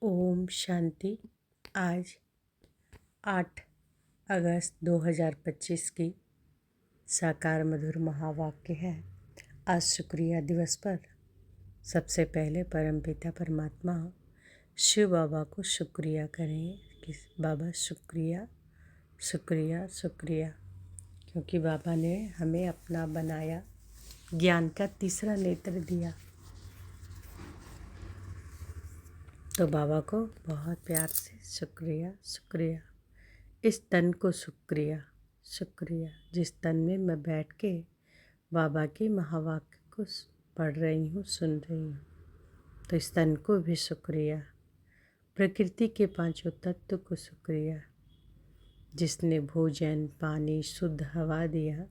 ओम शांति। आज 8 अगस्त 2025 की साकार मधुर महावाक्य है। आज शुक्रिया दिवस पर सबसे पहले परमपिता परमात्मा शिव बाबा को शुक्रिया करेंगे कि बाबा शुक्रिया शुक्रिया शुक्रिया, क्योंकि बाबा ने हमें अपना बनाया, ज्ञान का तीसरा नेत्र दिया। तो बाबा को बहुत प्यार से शुक्रिया शुक्रिया। इस तन को शुक्रिया शुक्रिया, जिस तन में मैं बैठ के बाबा के महावाक्य को पढ़ रही हूँ, सुन रही हूँ। तो इस तन को भी शुक्रिया। प्रकृति के पांचों तत्व को शुक्रिया, जिसने भोजन पानी शुद्ध हवा दिया।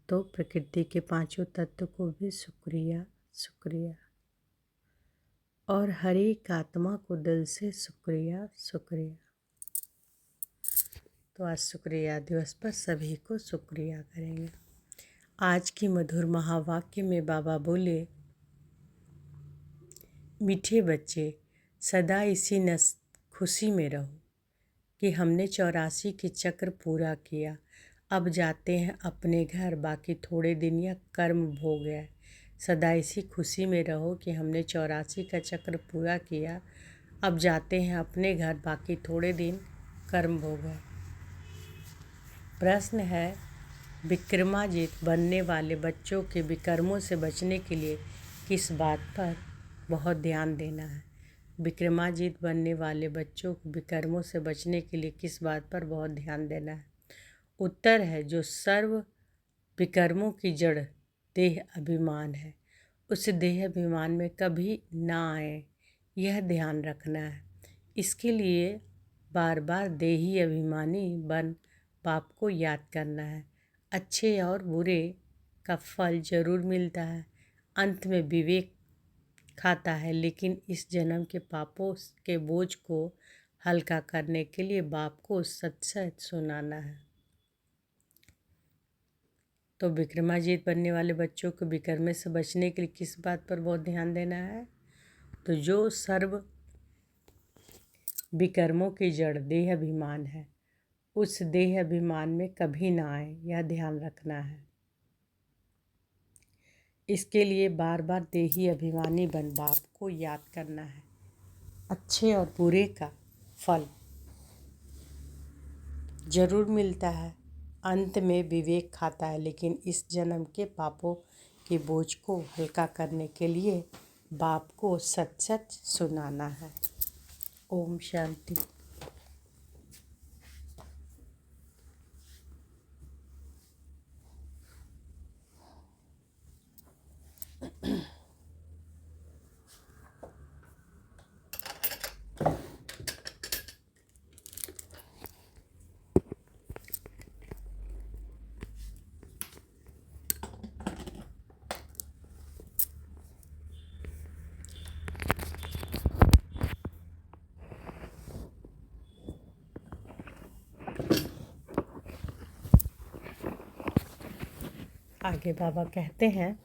तो प्रकृति के पांचों तत्व को भी शुक्रिया शुक्रिया। और हर एक आत्मा को दिल से शुक्रिया शुक्रिया। तो आज शुक्रिया दिवस पर सभी को शुक्रिया करेंगे। आज की मधुर महावाक्य में बाबा बोले, मीठे बच्चे सदा इसी खुशी में रहो कि हमने 84 के चक्र पूरा किया। अब जाते हैं अपने घर, बाकी थोड़े दिन या कर्म भोग है। सदा इसी खुशी में रहो कि हमने 84 का चक्र पूरा किया। अब जाते हैं अपने घर, बाकी थोड़े दिन कर्म भोग है। प्रश्न है, विक्रमादित्य बनने वाले बच्चों के विकर्मों से बचने के लिए किस बात पर बहुत ध्यान देना है? विक्रमादित्य बनने वाले बच्चों को विकर्मों से बचने के लिए किस बात पर बहुत ध्यान देना है? उत्तर है, जो सर्व विकर्मों की जड़ देह अभिमान है, उस देह अभिमान में कभी ना आए, यह ध्यान रखना है। इसके लिए बार बार देही अभिमानी बन पाप को याद करना है। अच्छे और बुरे का फल जरूर मिलता है, अंत में विवेक खाता है, लेकिन इस जन्म के पापों के बोझ को हल्का करने के लिए बाप को सच सच सुनाना है। तो विक्रमादित्य बनने वाले बच्चों को विकर्म से बचने के लिए किस बात पर बहुत ध्यान देना है? तो जो सर्व विकर्मों की जड़ देह अभिमान है, उस देह अभिमान में कभी ना आए, यह ध्यान रखना है। इसके लिए बार बार देही अभिमानी बन बाप को याद करना है। अच्छे और बुरे का फल जरूर मिलता है, अंत में विवेक खाता है, लेकिन इस जन्म के पापों के बोझ को हल्का करने के लिए बाप को सच सच सुनाना है। ओम शांति। आगे बाबा कहते हैं,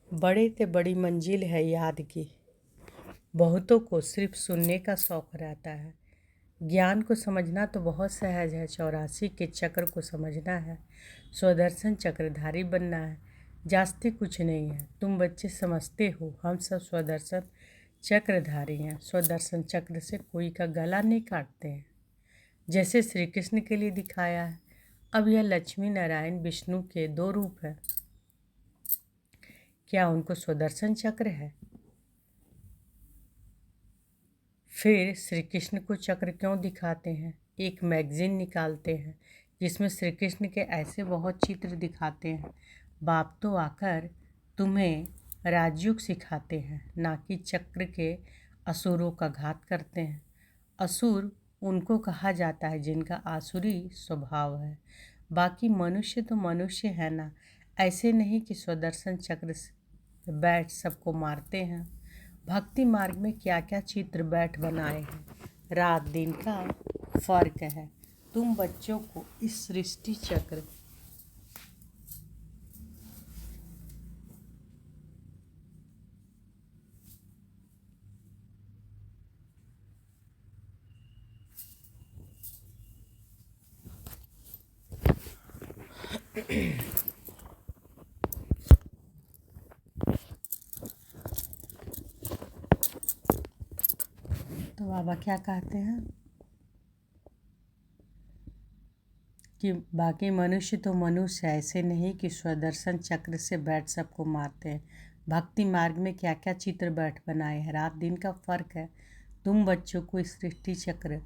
बड़े से बड़ी मंजिल है याद की, बहुतों को सिर्फ सुनने का शौक रहता है। ज्ञान को समझना तो बहुत सहज है, 84 के चक्र को समझना है, स्वदर्शन चक्रधारी बनना है, जास्ती कुछ नहीं है। तुम बच्चे समझते हो, हम सब स्वदर्शन चक्रधारी हैं। स्वदर्शन चक्र से कोई का गला नहीं काटते हैं, जैसे श्री कृष्ण के लिए दिखाया है। अब यह लक्ष्मी नारायण विष्णु के दो रूप हैं, क्या उनको स्वदर्शन चक्र है? फिर श्री कृष्ण को चक्र क्यों दिखाते हैं? एक मैगजीन निकालते हैं जिसमें श्री कृष्ण के ऐसे बहुत चित्र दिखाते हैं। बाप तो आकर तुम्हें राजयोग सिखाते हैं, ना कि चक्र के असुरों का घात करते हैं। असुर उनको कहा जाता है जिनका आसुरी स्वभाव है, बाकी मनुष्य तो मनुष्य है ना। ऐसे नहीं कि स्वदर्शन चक्र से बैठ सबको मारते हैं। भक्ति मार्ग में क्या क्या चित्र बैठ बनाए हैं, रात दिन का फर्क है। तुम बच्चों को इस सृष्टि चक्र तो बाबा क्या कहते हैं कि बाकी मनुष्य तो मनुष्य ऐसे नहीं कि स्वदर्शन चक्र से बैठ सबको मारते हैं। भक्ति मार्ग में क्या क्या चित्र बैठ बनाए हैं। रात दिन का फर्क है। तुम बच्चों को सृष्टि चक्र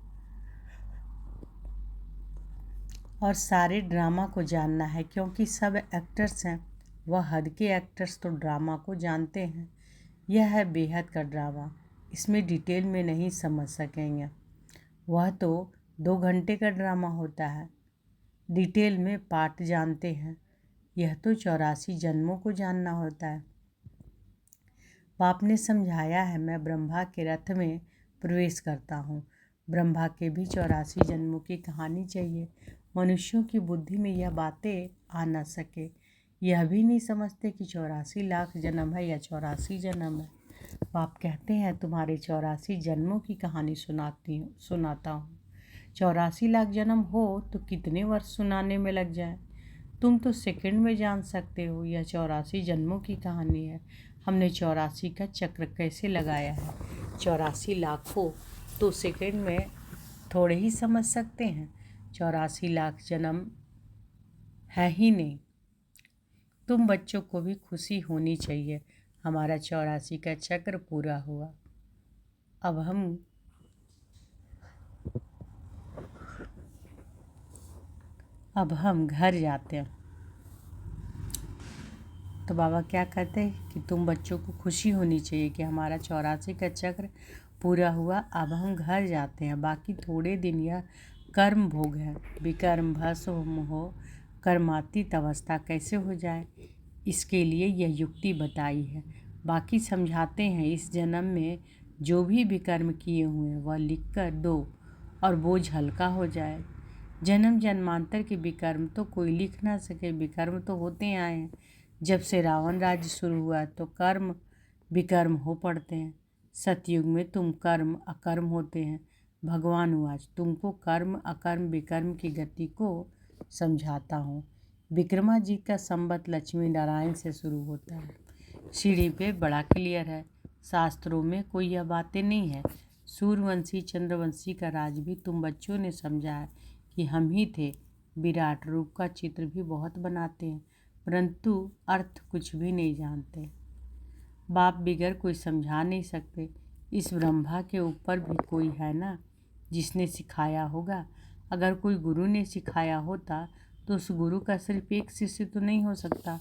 और सारे ड्रामा को जानना है, क्योंकि सब एक्टर्स हैं। वह हद के एक्टर्स तो ड्रामा को जानते हैं। यह है बेहद का ड्रामा। इसमें डिटेल में नहीं समझ सकेंगे। वह तो 2 घंटे का ड्रामा होता है। डिटेल में पार्ट जानते हैं। यह तो 84 जन्मों को जानना होता है। बाप ने समझाया है, मैं ब्रह्मा के रथ में प्रवेश करता हूँ। ब्रह्मा के भी 84 जन्मों की कहानी चाहिए। मनुष्यों की बुद्धि में यह बातें आ न सके। यह भी नहीं समझते कि 84 लाख जन्म है या 84 जन्म है। बाप कहते हैं, तुम्हारे 84 जन्मों की कहानी सुनाता हूँ। 84 लाख जन्म हो तो कितने वर्ष सुनाने में लग जाए। तुम तो सेकंड में जान सकते हो। यह 84 जन्मों की कहानी है। हमने 84 का चक्र कैसे लगाया है। 84 लाख हो तो सेकंड में थोड़े ही समझ सकते हैं। 84 लाख जन्म है ही नहीं। तुम बच्चों को भी खुशी होनी चाहिए। हमारा 84 का चक्र पूरा हुआ। अब हम घर जाते हैं। तो बाबा क्या कहते हैं कि तुम बच्चों को खुशी होनी चाहिए कि हमारा 84 का चक्र पूरा हुआ। अब हम घर जाते हैं। बाकी थोड़े दिन यह कर्म भोग है। विकर्म भस्म हो, कर्मातीत अवस्था कैसे हो जाए, इसके लिए यह युक्ति बताई है। बाकी समझाते हैं, इस जन्म में जो भी विकर्म किए हुए वह लिख कर दो और बोझ हल्का हो जाए। जन्म जन्मांतर के विकर्म तो कोई लिख ना सके। विकर्म तो होते आए हैं। जब से रावण राज्य शुरू हुआ तो कर्म विकर्म हो पड़ते हैं। सतयुग में तुम कर्म अकर्म होते हैं। भगवान आज तुमको कर्म अकर्म विकर्म की गति को समझाता हूँ। विक्रमाजीत का संबत लक्ष्मी नारायण से शुरू होता है। सीढ़ी पे बड़ा क्लियर है। शास्त्रों में कोई यह बातें नहीं है। सूर्यवंशी चंद्रवंशी का राज भी तुम बच्चों ने समझा है कि हम ही थे। विराट रूप का चित्र भी बहुत बनाते हैं, परंतु अर्थ कुछ भी नहीं जानते। बाप बिगर कोई समझा नहीं सकते। इस ब्रह्मा के ऊपर भी कोई है ना जिसने सिखाया होगा। अगर कोई गुरु ने सिखाया होता तो उस गुरु का सिर्फ एक शिष्य तो नहीं हो सकता।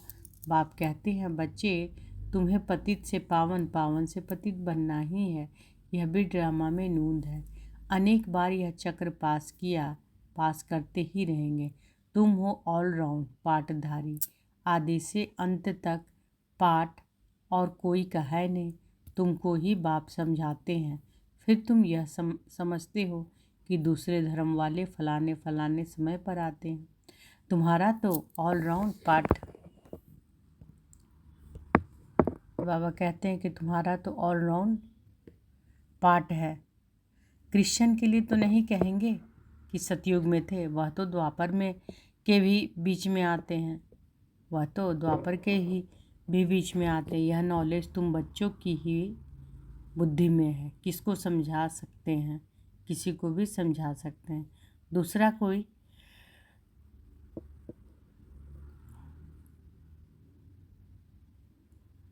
बाप कहते हैं, बच्चे तुम्हें पतित से पावन, पावन से पतित बनना ही है। यह भी ड्रामा में नूंद है। अनेक बार यह चक्र पास करते ही रहेंगे। तुम हो ऑलराउंड पाठधारी। आदि से अंत तक पाठ और कोई का है नहीं। तुमको ही बाप समझाते हैं। फिर तुम यह समझते हो कि दूसरे धर्म वाले फलाने फलाने समय पर आते हैं। तुम्हारा तो ऑलराउंड पाठ, बाबा कहते हैं कि तुम्हारा तो ऑलराउंड पाठ है। क्रिश्चियन के लिए तो नहीं कहेंगे कि सतयुग में थे। वह तो द्वापर में के भी बीच में आते हैं। वह तो द्वापर के ही भी बीच में आते हैं। यह नॉलेज तुम बच्चों की ही बुद्धि में है। किसको समझा सकते हैं, किसी को भी समझा सकते हैं।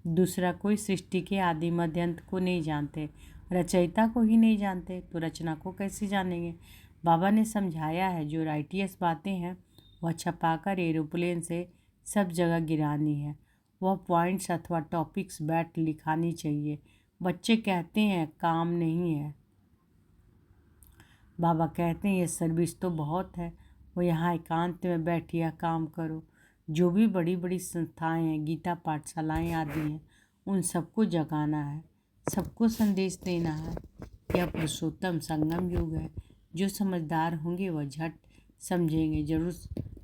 दूसरा कोई सृष्टि के आदि मध्य अंत को नहीं जानते। रचयिता को ही नहीं जानते तो रचना को कैसे जानेंगे। बाबा ने समझाया है, जो राइटियस बातें हैं वह छपाकर एरोप्लेन से सब जगह गिरानी है। वह पॉइंट्स अथवा टॉपिक्स बैठ लिखानी चाहिए। बच्चे कहते हैं काम नहीं है। बाबा कहते हैं, ये सर्विस तो बहुत है। वो यहाँ एकांत में बैठिए, काम करो। जो भी बड़ी बड़ी संस्थाएं हैं, गीता पाठशालाएं आदि हैं, उन सबको जगाना है, सबको संदेश देना है। यह पुरुषोत्तम संगम युग है। जो समझदार होंगे वह झट समझेंगे। जरूर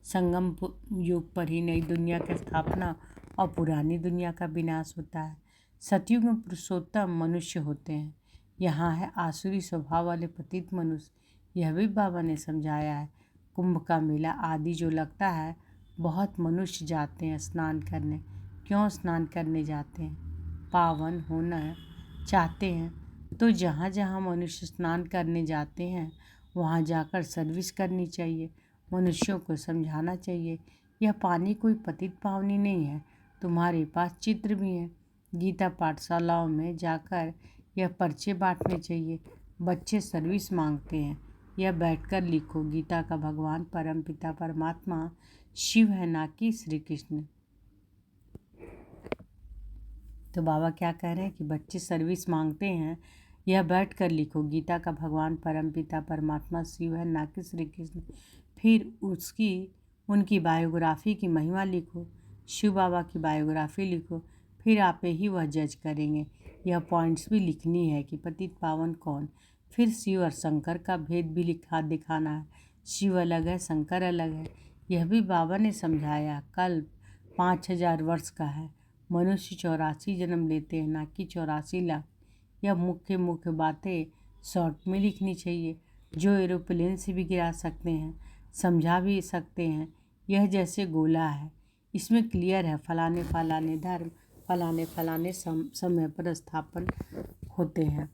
संगम युग पर ही नई दुनिया की स्थापना और पुरानी दुनिया का विनाश होता है। सतयुग में पुरुषोत्तम मनुष्य होते हैं। यहाँ है आसुरी स्वभाव वाले पतित मनुष्य। यह भी बाबा ने समझाया है। कुंभ का मेला आदि जो लगता है बहुत मनुष्य जाते हैं स्नान करने। क्यों स्नान करने जाते हैं? पावन होना चाहते हैं। तो जहाँ जहाँ मनुष्य स्नान करने जाते हैं वहाँ जाकर सर्विस करनी चाहिए। मनुष्यों को समझाना चाहिए यह पानी कोई पतित पावनी नहीं है, तुम्हारे पास चित्र भी हैं। गीता पाठशालाओं में जाकर यह पर्चे बांटने चाहिए। बच्चे सर्विस मांगते हैं, यह बैठकर लिखो। गीता का भगवान परम पिता परमात्मा शिव है, ना कि श्री कृष्ण। तो बाबा क्या कह रहे हैं कि बच्चे सर्विस मांगते हैं, यह बैठ कर लिखो। गीता का भगवान परम पिता परमात्मा शिव है, ना कि श्री कृष्ण। फिर उनकी बायोग्राफी की महिमा लिखो। शिव बाबा की बायोग्राफी लिखो। फिर आप ही वह जज करेंगे। यह पॉइंट्स भी लिखनी है कि पतित पावन कौन। फिर शिव और शंकर का भेद भी दिखाना है। शिव अलग है, शंकर अलग है। यह भी बाबा ने समझाया। कल्प 5000 वर्ष का है। मनुष्य 84 जन्म लेते हैं, ना कि 84 लाख। यह मुख्य बातें शॉर्ट में लिखनी चाहिए, जो एरोप्लेन से भी गिरा सकते हैं, समझा भी सकते हैं। यह जैसे गोला है, इसमें क्लियर है फलाने फलाने धर्म फलाने फलाने समय पर स्थापन होते हैं।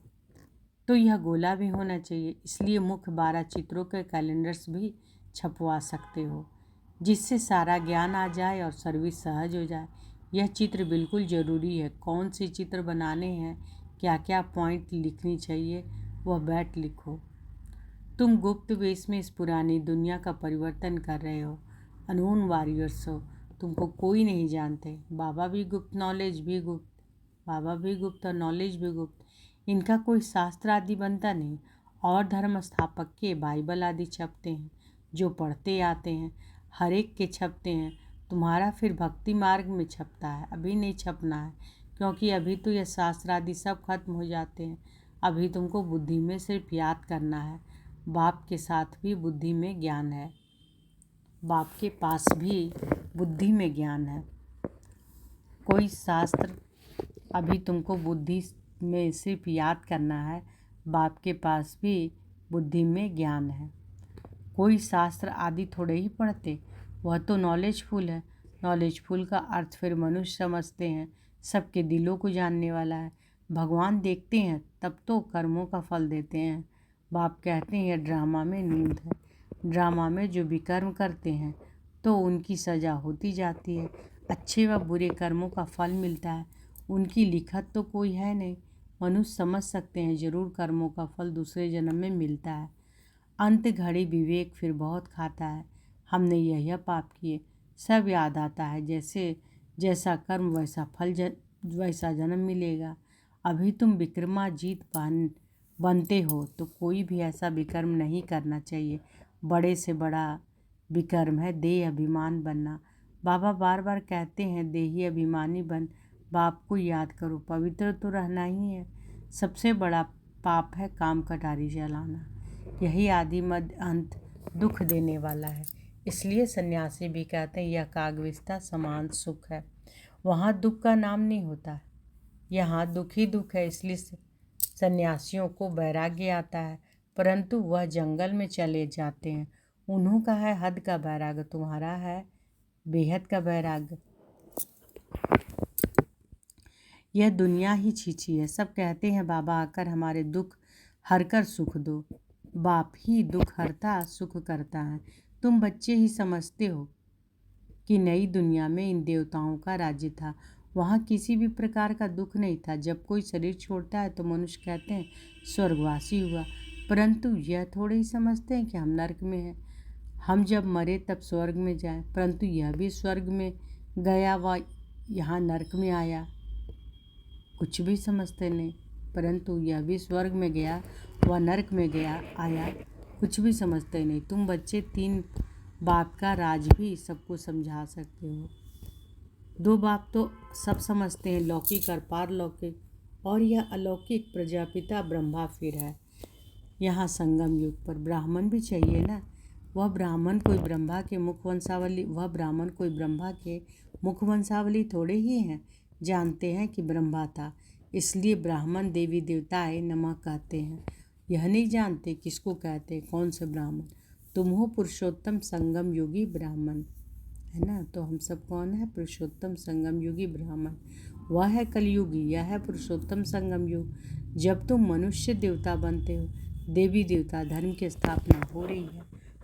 तो यह गोला भी होना चाहिए। इसलिए मुख्य 12 चित्रों के कैलेंडर्स भी छपवा सकते हो, जिससे सारा ज्ञान आ जाए और सर्विस सहज हो जाए। यह चित्र बिल्कुल ज़रूरी है। कौन से चित्र बनाने हैं, क्या क्या पॉइंट लिखनी चाहिए, वह बैठ लिखो। तुम गुप्त वेश में इस पुरानी दुनिया का परिवर्तन कर रहे हो। अनून वॉरियर्स हो, तुमको कोई नहीं जानते। बाबा भी गुप्त, नॉलेज भी गुप्त। बाबा भी गुप्त और नॉलेज भी गुप्त। इनका कोई शास्त्र आदि बनता नहीं। और धर्म स्थापक के बाइबल आदि छपते हैं, जो पढ़ते आते हैं। हर एक के छपते हैं। तुम्हारा फिर भक्ति मार्ग में छपता है। अभी नहीं छपना है, क्योंकि अभी तो यह शास्त्र आदि सब खत्म हो जाते हैं। अभी तुमको बुद्धि में सिर्फ याद करना है। बाप के साथ भी बुद्धि में ज्ञान है। बाप के पास भी बुद्धि में ज्ञान है। कोई शास्त्र अभी तुमको बुद्धि में सिर्फ याद करना है। बाप के पास भी बुद्धि में ज्ञान है। कोई शास्त्र आदि थोड़े ही पढ़ते, वह तो नॉलेजफुल है। नॉलेजफुल का अर्थ फिर मनुष्य समझते हैं, सबके दिलों को जानने वाला है। भगवान देखते हैं तब तो कर्मों का फल देते हैं। बाप कहते हैं यह ड्रामा में नींद है। ड्रामा में जो विकर्म करते हैं तो उनकी सज़ा होती जाती है। अच्छे व बुरे कर्मों का फल मिलता है। उनकी लिखत तो कोई है नहीं। मनुष्य समझ सकते हैं जरूर कर्मों का फल दूसरे जन्म में मिलता है। अंत घड़ी विवेक फिर बहुत खाता है। हमने यह पाप किए, सब याद आता है। जैसा कर्म वैसा फल, वैसा जन्म मिलेगा। अभी तुम विक्रमाजीत बनते हो तो कोई भी ऐसा विकर्म नहीं करना चाहिए। बड़े से बड़ा विकर्म है देह अभिमान बनना। बाबा बार बार कहते हैं देही अभिमानी बन। बाप को याद करो, पवित्र तो रहना ही है। सबसे बड़ा पाप है काम कटारी जलाना। यही आदि मध्य अंत दुख देने वाला है। इसलिए सन्यासी भी कहते हैं यह कागविस्ता समान सुख है। वहाँ दुख का नाम नहीं होता, यहाँ दुख ही दुख है। इसलिए सन्यासियों को वैराग्य आता है, परंतु वह जंगल में चले जाते हैं। उन्हों का है हद का वैराग्य, तुम्हारा है बेहद का वैराग्य। यह दुनिया ही छीछी है। सब कहते हैं बाबा आकर हमारे दुख हर कर सुख दो। बाप ही दुख हरता सुख करता है। तुम बच्चे ही समझते हो कि नई दुनिया में इन देवताओं का राज्य था। वहाँ किसी भी प्रकार का दुख नहीं था। जब कोई शरीर छोड़ता है तो मनुष्य कहते हैं स्वर्गवासी हुआ, परंतु यह थोड़े ही समझते हैं कि हम नरक में हैं। हम जब मरे तब स्वर्ग में जाए, परंतु यह भी स्वर्ग में गया व यहाँ नरक में आया। कुछ भी समझते नहीं, परंतु यह भी स्वर्ग में गया व नरक में गया आया। कुछ भी समझते नहीं। तुम बच्चे 3 बाप का राज भी सबको समझा सकते हो। 2 बाप तो सब समझते हैं, लौकिक और पारलौकिक, और यह अलौकिक प्रजापिता ब्रह्मा फिर है। यहाँ संगम युग पर ब्राह्मण भी चाहिए ना। वह ब्राह्मण कोई ब्रह्मा के मुख वंशावली थोड़े ही हैं। जानते हैं कि ब्रह्मा था, इसलिए ब्राह्मण देवी देवताएं नमः कहते हैं। यह नहीं जानते किसको कहते, कौन से ब्राह्मण। तुम हो पुरुषोत्तम संगम योगी ब्राह्मण। है ना। तो हम सब कौन है? पुरुषोत्तम संगम युगी ब्राह्मण। वह है कलयुगी, यह है पुरुषोत्तम संगम युग। जब तुम मनुष्य देवता बनते हो, देवी देवता धर्म की स्थापना हो रही है,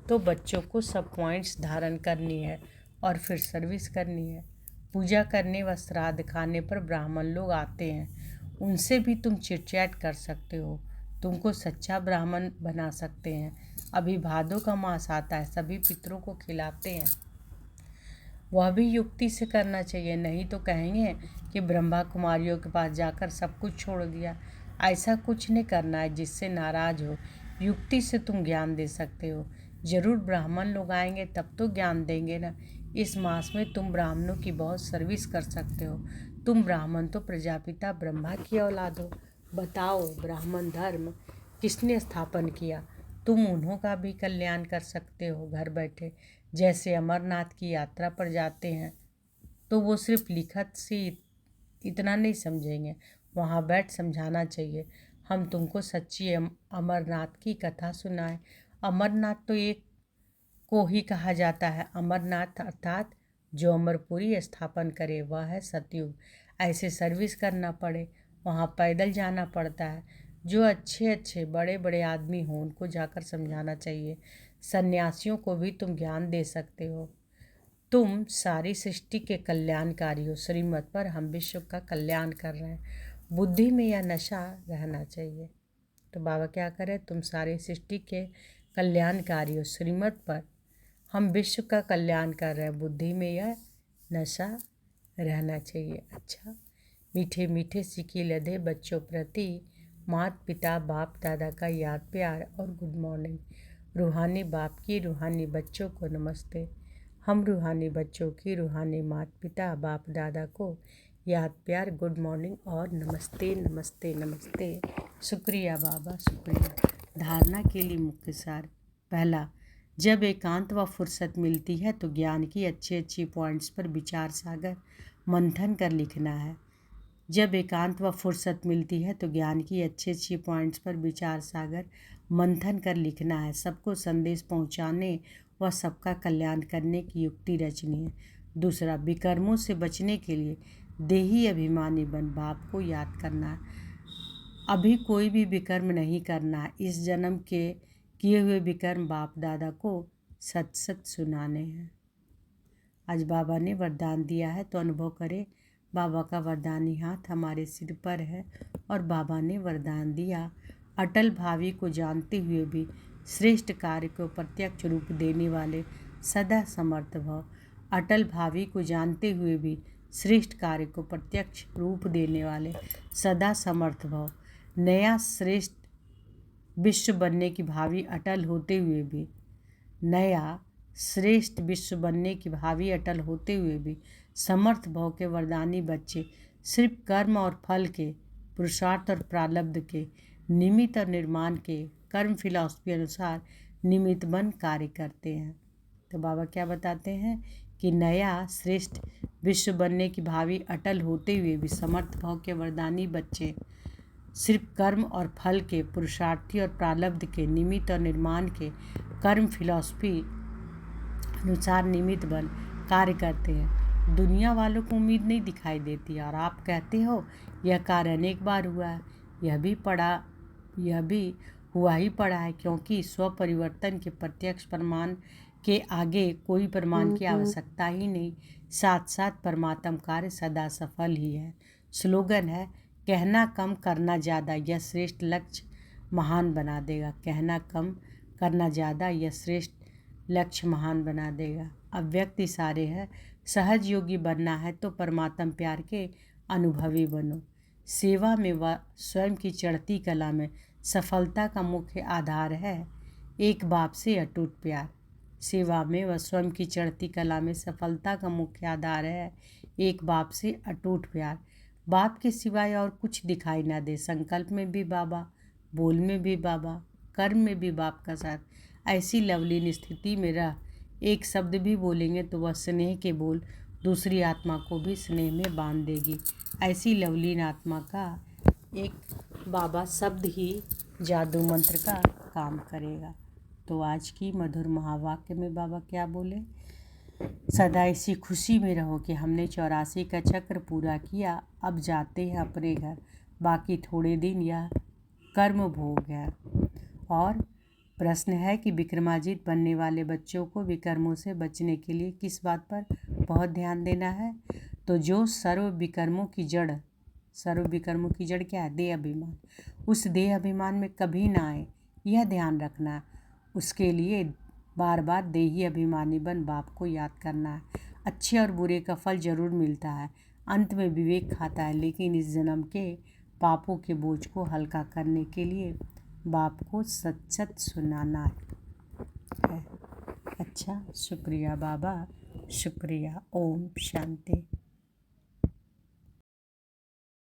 तो बच्चों को सब पॉइंट्स धारण करनी है और फिर सर्विस करनी है। पूजा करने व श्राद्ध खाने पर ब्राह्मण लोग आते हैं, उनसे भी तुम चिटचैट कर सकते हो, तुमको सच्चा ब्राह्मण बना सकते हैं। अभी भादों का मास आता है, सभी पितरों को खिलाते हैं। वह भी युक्ति से करना चाहिए, नहीं तो कहेंगे कि ब्रह्मा कुमारियों के पास जाकर सब कुछ छोड़ दिया। ऐसा कुछ नहीं करना है जिससे नाराज हो। युक्ति से तुम ज्ञान दे सकते हो। जरूर ब्राह्मण लोग आएंगे तब तो ज्ञान देंगे ना। इस मास में तुम ब्राह्मणों की बहुत सर्विस कर सकते हो। तुम ब्राह्मण तो प्रजापिता ब्रह्मा की औलाद हो। बताओ, ब्राह्मण धर्म किसने स्थापन किया? तुम उन्हों का भी कल्याण कर सकते हो घर बैठे। जैसे अमरनाथ की यात्रा पर जाते हैं तो वो सिर्फ लिखत से इतना नहीं समझेंगे, वहाँ बैठ समझाना चाहिए। हम तुमको सच्ची अमरनाथ की कथा सुनाएं। अमरनाथ तो एक को ही कहा जाता है। अमरनाथ अर्थात जो अमरपुरी स्थापन करे, वह है सतयुग। ऐसे सर्विस करना पड़े, वहाँ पैदल जाना पड़ता है। जो अच्छे अच्छे बड़े बड़े आदमी हों उनको जाकर समझाना चाहिए। सन्यासियों को भी तुम ज्ञान दे सकते हो। तुम सारी सृष्टि के कल्याणकारी हो। श्रीमत पर हम विश्व का कल्याण कर रहे हैं। बुद्धि में यह नशा रहना चाहिए। तो बाबा क्या करें? तुम सारी सृष्टि के कल्याणकारी हो। श्रीमत पर हम विश्व का कल्याण कर रहे हैं। बुद्धि में यह नशा रहना चाहिए। अच्छा, मीठे मीठे सिक्के लदे बच्चों प्रति माता पिता बाप दादा का याद प्यार और गुड मॉर्निंग। रूहानी बाप की रूहानी बच्चों को नमस्ते। हम रूहानी बच्चों की रूहानी माता पिता बाप दादा को याद प्यार गुड मॉर्निंग और नमस्ते नमस्ते नमस्ते। शुक्रिया बाबा, शुक्रिया। धारणा के लिए मुख्य सार। पहला, जब एकांत व फुर्सत मिलती है तो ज्ञान की अच्छी अच्छी पॉइंट्स पर विचार सागर मंथन कर लिखना है। जब एकांत व फुर्सत मिलती है तो ज्ञान की अच्छी अच्छी पॉइंट्स पर विचार सागर मंथन कर लिखना है। सबको संदेश पहुंचाने व सबका कल्याण करने की युक्ति रचनी है। दूसरा, विकर्मों से बचने के लिए देही अभिमानी बन बाप को याद करना है। अभी कोई भी विकर्म नहीं करना है। इस जन्म के किए हुए विकर्म बाप दादा को सच सच सुनाने हैं। आज बाबा ने वरदान दिया है तो अनुभव करें। बाबा का वरदानी हाथ हमारे सिर पर है और बाबा ने वरदान दिया, अटल भावी को जानते हुए भी श्रेष्ठ कार्य को प्रत्यक्ष रूप देने वाले सदा समर्थ भव। अटल भावी को जानते हुए भी श्रेष्ठ कार्य को प्रत्यक्ष रूप देने वाले सदा समर्थ भव। नया श्रेष्ठ विश्व बनने की भावी अटल होते हुए भी, नया श्रेष्ठ विश्व बनने की भावी अटल होते हुए भी समर्थ भव के वरदानी बच्चे सिर्फ कर्म और फल के, पुरुषार्थ और प्रारब्ध के, निमित्त और निर्माण के, कर्म फिलॉसफी अनुसार निमित्त बन कार्य करते हैं। तो बाबा क्या बताते हैं कि नया श्रेष्ठ विश्व बनने की भावी अटल होते हुए भी समर्थ भव के वरदानी बच्चे सिर्फ कर्म और फल के, पुरुषार्थी और प्रारब्ध के, निमित्त और निर्माण के, कर्म फिलॉसफी अनुसार निमित्त बन कार्य करते हैं। दुनिया वालों को उम्मीद नहीं दिखाई देती और आप कहते हो यह कार्य अनेक बार हुआ है। यह भी हुआ ही पड़ा है, क्योंकि स्व परिवर्तन के प्रत्यक्ष प्रमाण के आगे कोई प्रमाण की आवश्यकता ही नहीं। साथ साथ परमात्म कार्य सदा सफल ही है। स्लोगन है, कहना कम करना ज़्यादा, यह श्रेष्ठ लक्ष्य महान बना देगा। कहना कम करना ज़्यादा, यह श्रेष्ठ लक्ष्य महान बना देगा। अव्यक्त इशारे है, सहज योगी बनना है तो परमात्म प्यार के अनुभवी बनो। सेवा में व स्वयं की चढ़ती कला में सफलता का मुख्य आधार है एक बाप से अटूट प्यार। सेवा में व स्वयं की चढ़ती कला में सफलता का मुख्य आधार है एक बाप से अटूट प्यार। बाप के सिवाय और कुछ दिखाई ना दे। संकल्प में भी बाबा, बोल में भी बाबा, कर्म में भी बाप का साथ। ऐसी लवलीन स्थिति में रह एक शब्द भी बोलेंगे तो वह स्नेह के बोल दूसरी आत्मा को भी स्नेह में बांध देगी। ऐसी लवलीन आत्मा का एक बाबा शब्द ही जादू मंत्र का काम करेगा। तो आज की मधुर महावाक्य में बाबा क्या बोले? सदा इसी खुशी में रहो कि हमने 84 का चक्र पूरा किया, अब जाते हैं अपने घर, बाकी थोड़े दिन यह कर्म भोग है। और प्रश्न है कि विक्रमादित्य बनने वाले बच्चों को विकर्मों से बचने के लिए किस बात पर बहुत ध्यान देना है? तो जो सर्व विकर्मों की जड़ क्या है? देह अभिमान। उस देह अभिमान में कभी ना आए, यह ध्यान रखना। उसके लिए बार बार देही अभिमानी बन बाप को याद करना है। अच्छे और बुरे का फल जरूर मिलता है, अंत में विवेक खाता है, लेकिन इस जन्म के पापों के बोझ को हल्का करने के लिए बाप को सच सच सुनाना है। अच्छा, शुक्रिया बाबा, शुक्रिया। ओम शांति।